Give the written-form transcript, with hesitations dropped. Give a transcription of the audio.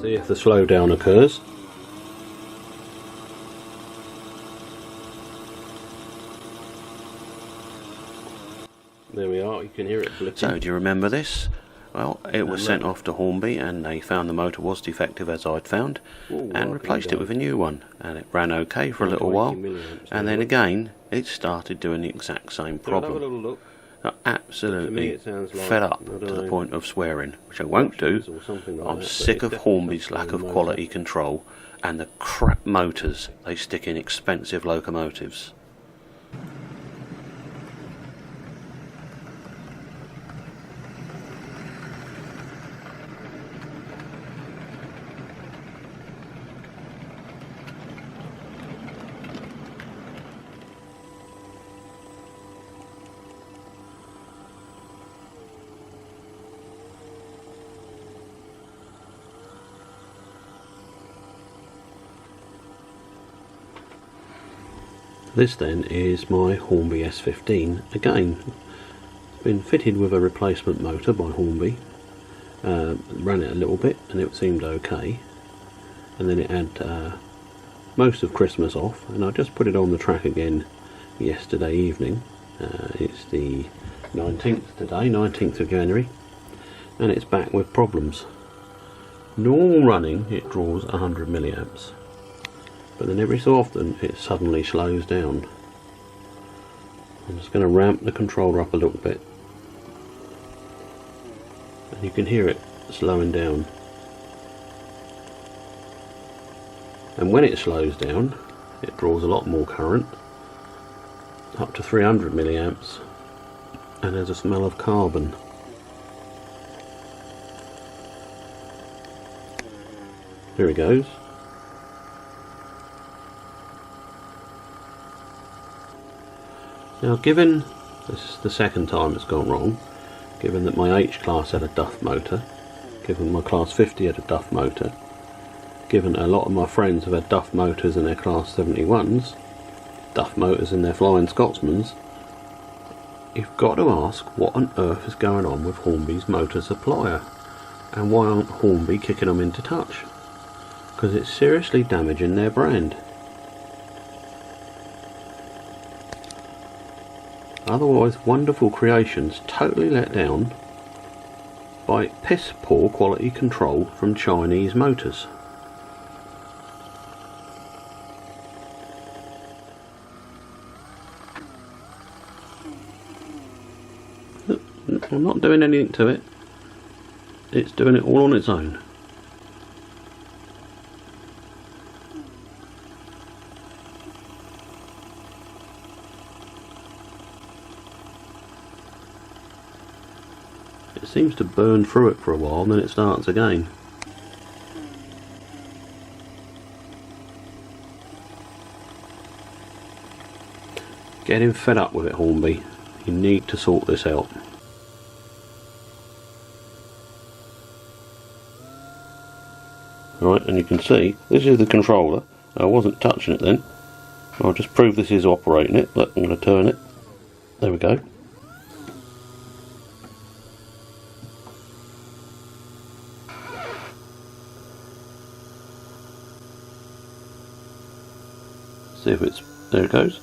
See if the slowdown occurs. There we are, you can hear it blipping. So, do you remember this? Well, it was sent off to Hornby and they found the motor was defective, as I'd found, and replaced it with a new one, and it ran okay for a little while, and then again it started doing the exact same problem. Have a little look. I'm absolutely fed up to the point of swearing, which I won't do. I'm sick of Hornby's lack of quality control and the crap motors they stick in expensive locomotives. This then is my Hornby S15. Again, it's been fitted with a replacement motor by Hornby. Ran it a little bit and it seemed okay, and then it had most of Christmas off, and I just put it on the track again yesterday evening. It's the 19th today, 19th of January, and it's back with problems. Normal running it draws 100 milliamps, but then every so often it suddenly slows down. I'm just going to ramp the controller up a little bit, and you can hear it slowing down. And when it slows down it draws a lot more current, up to 300 milliamps, and there's a smell of carbon. Here it goes. Now, given this is the second time it's gone wrong, given that my H class had a duff motor, given my class 50 had a duff motor, given a lot of my friends have had duff motors in their class 71s, duff motors in their Flying Scotsmans, you've got to ask what on earth is going on with Hornby's motor supplier, and why aren't Hornby kicking them into touch? Because it's seriously damaging their brand. Otherwise wonderful creations totally let down by piss poor quality control from Chinese motors. I'm not doing anything to it, it's doing it all on its own. It seems to burn through it for a while and then it starts again. Getting fed up with it, Hornby. You need to sort this out. Right, and you can see this is the controller. I wasn't touching it then. I'll just prove this is operating it. Look, I'm going to turn it. There we go. See if it's, there it goes.